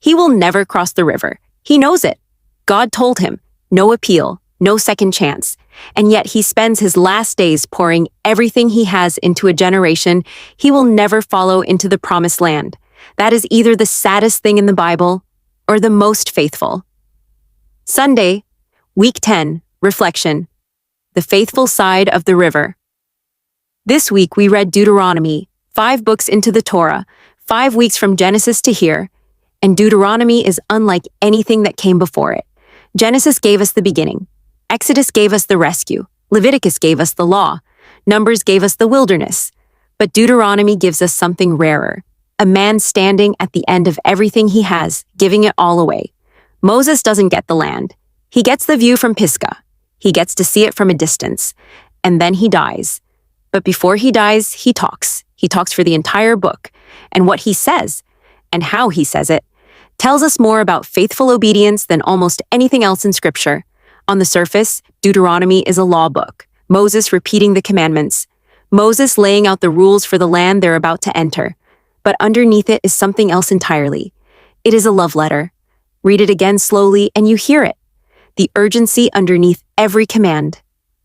He will never cross the river. He knows it. God told him, no appeal, no second chance. And yet he spends his last days pouring everything he has into a generation he will never follow into the promised land. That is either the saddest thing in the Bible or the most faithful. Sunday, Week 10, Reflection. The faithful side of the river. This week we read Deuteronomy, 5 books into the Torah, 5 weeks from Genesis to here, and Deuteronomy is unlike anything that came before it. Genesis gave us the beginning. Exodus gave us the rescue. Leviticus gave us the law. Numbers gave us the wilderness. But Deuteronomy gives us something rarer. A man standing at the end of everything he has, giving it all away. Moses doesn't get the land. He gets the view from Pisgah. He gets to see it from a distance. And then he dies. But before he dies, he talks. He talks for the entire book. And what he says, and how he says it, tells us more about faithful obedience than almost anything else in Scripture. On the surface, Deuteronomy is a law book. Moses repeating the commandments. Moses laying out the rules for the land they're about to enter. But underneath it is something else entirely. It is a love letter. Read it again slowly and you hear it. The urgency underneath every command.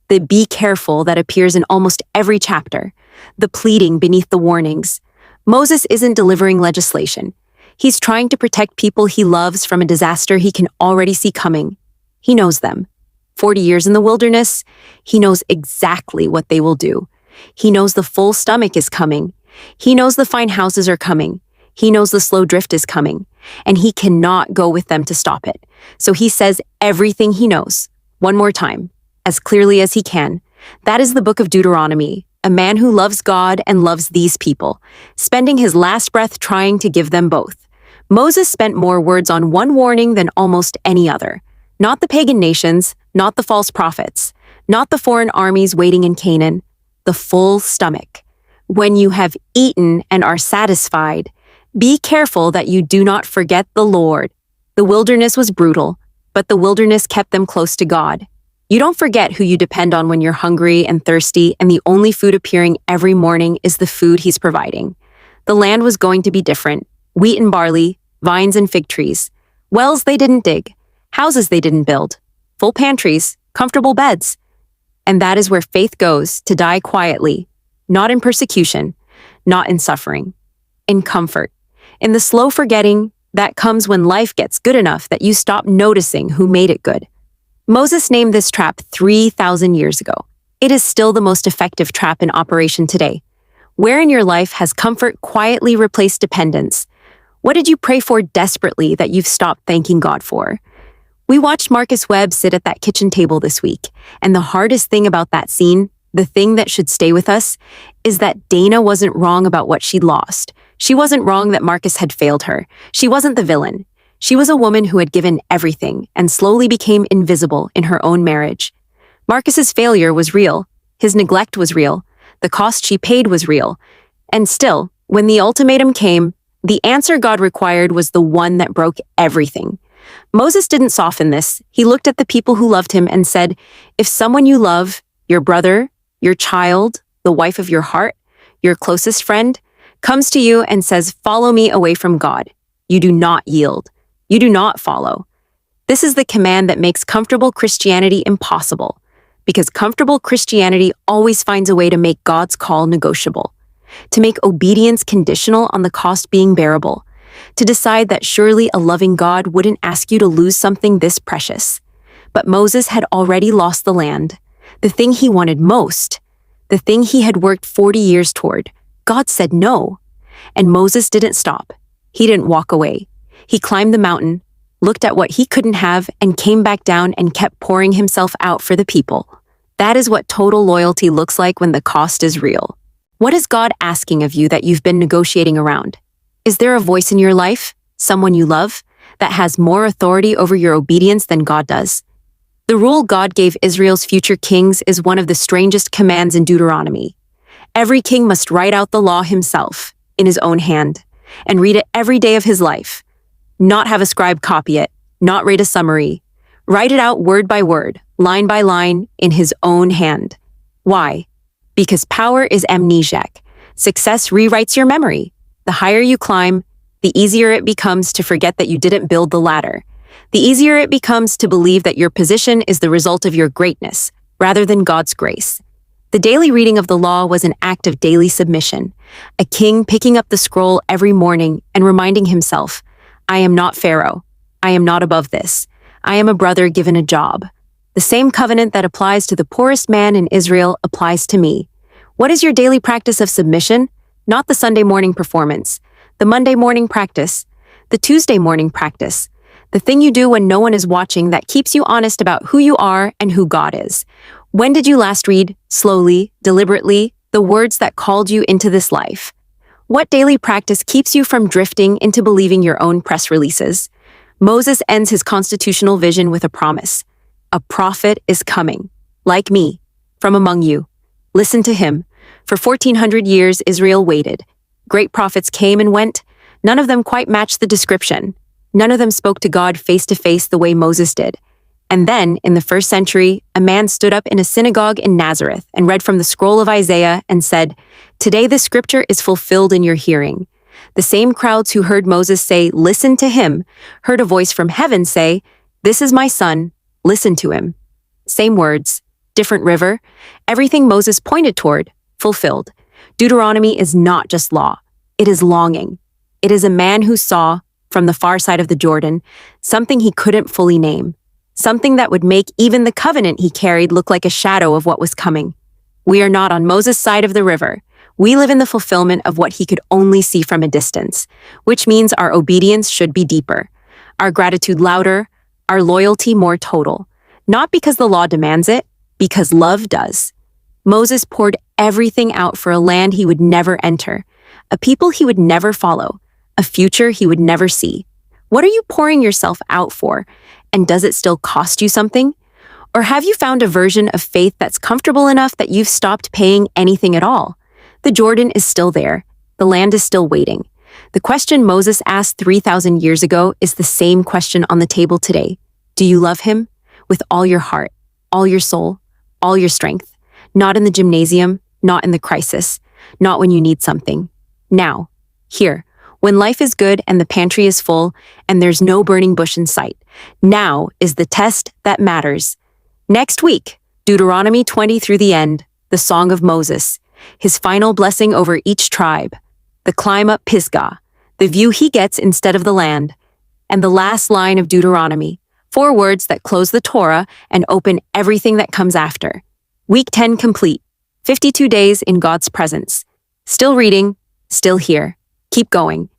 The be careful that appears in almost every chapter. The pleading beneath the warnings. Moses isn't delivering legislation. He's trying to protect people he loves from a disaster he can already see coming. He knows them. 40 years in the wilderness, he knows exactly what they will do. He knows the full stomach is coming. He knows the fine houses are coming. He knows the slow drift is coming. And he cannot go with them to stop it. So he says everything he knows, one more time, as clearly as he can. That is the book of Deuteronomy, a man who loves God and loves these people, spending his last breath trying to give them both. Moses spent more words on one warning than almost any other. Not the pagan nations, not the false prophets, not the foreign armies waiting in Canaan, the full stomach. When you have eaten and are satisfied, be careful that you do not forget the Lord. The wilderness was brutal, but the wilderness kept them close to God. You don't forget who you depend on when you're hungry and thirsty and the only food appearing every morning is the food He's providing. The land was going to be different. Wheat and barley, vines and fig trees. Wells they didn't dig. Houses they didn't build. Full pantries, comfortable beds. And that is where faith goes to die quietly, not in persecution, not in suffering, in comfort, in the slow forgetting that comes when life gets good enough that you stop noticing who made it good. Moses named this trap 3,000 years ago. It is still the most effective trap in operation today. Where in your life has comfort quietly replaced dependence? What did you pray for desperately that you've stopped thanking God for? We watched Marcus Webb sit at that kitchen table this week, and the hardest thing about that scene, the thing that should stay with us, is that Dana wasn't wrong about what she'd lost. She wasn't wrong that Marcus had failed her. She wasn't the villain. She was a woman who had given everything and slowly became invisible in her own marriage. Marcus's failure was real. His neglect was real. The cost she paid was real. And still, when the ultimatum came, the answer God required was the one that broke everything. Moses didn't soften this. He looked at the people who loved him and said, if someone you love, your brother, your child, the wife of your heart, your closest friend, comes to you and says, follow me away from God, you do not yield. You do not follow. This is the command that makes comfortable Christianity impossible, because comfortable Christianity always finds a way to make God's call negotiable, to make obedience conditional on the cost being bearable, to decide that surely a loving God wouldn't ask you to lose something this precious. But Moses had already lost the land, the thing he wanted most, the thing he had worked 40 years toward. God said no. And Moses didn't stop. He didn't walk away. He climbed the mountain, looked at what he couldn't have, and came back down and kept pouring himself out for the people. That is what total loyalty looks like when the cost is real. What is God asking of you that you've been negotiating around? Is there a voice in your life, someone you love, that has more authority over your obedience than God does? The rule God gave Israel's future kings is one of the strangest commands in Deuteronomy. Every king must write out the law himself, in his own hand, and read it every day of his life. Not have a scribe copy it, not read a summary. Write it out word by word, line by line, in his own hand. Why? Because power is amnesiac. Success rewrites your memory. The higher you climb, the easier it becomes to forget that you didn't build the ladder. The easier it becomes to believe that your position is the result of your greatness, rather than God's grace. The daily reading of the law was an act of daily submission, a king picking up the scroll every morning and reminding himself, I am not Pharaoh. I am not above this. I am a brother given a job. The same covenant that applies to the poorest man in Israel applies to me. What is your daily practice of submission? Not the Sunday morning performance, the Monday morning practice, the Tuesday morning practice, the thing you do when no one is watching that keeps you honest about who you are and who God is. When did you last read, slowly, deliberately, the words that called you into this life? What daily practice keeps you from drifting into believing your own press releases? Moses ends his constitutional vision with a promise. A prophet is coming, like me, from among you. Listen to him. For 1400 years, Israel waited. Great prophets came and went. None of them quite matched the description. None of them spoke to God face to face the way Moses did. And then, in the first century, a man stood up in a synagogue in Nazareth and read from the scroll of Isaiah and said, Today this scripture is fulfilled in your hearing. The same crowds who heard Moses say, Listen to him, heard a voice from heaven say, This is my son, listen to him. Same words, different river, everything Moses pointed toward, fulfilled. Deuteronomy is not just law, it is longing. It is a man who saw, from the far side of the Jordan, something he couldn't fully name. Something that would make even the covenant he carried look like a shadow of what was coming. We are not on Moses' side of the river. We live in the fulfillment of what he could only see from a distance, which means our obedience should be deeper, our gratitude louder, our loyalty more total. Not because the law demands it, because love does. Moses poured everything out for a land he would never enter, a people he would never follow, a future he would never see. What are you pouring yourself out for? And does it still cost you something? Or have you found a version of faith that's comfortable enough that you've stopped paying anything at all? The Jordan is still there. The land is still waiting. The question Moses asked 3,000 years ago is the same question on the table today. Do you love him? With all your heart, all your soul, all your strength. Not in the gymnasium, not in the crisis, not when you need something. Now, here. When life is good and the pantry is full and there's no burning bush in sight, now is the test that matters. Next week, Deuteronomy 20 through the end, the Song of Moses, his final blessing over each tribe, the climb up Pisgah, the view he gets instead of the land, and the last line of Deuteronomy, 4 words that close the Torah and open everything that comes after. Week 10 complete, 52 days in God's presence. Still reading, still here. Keep going.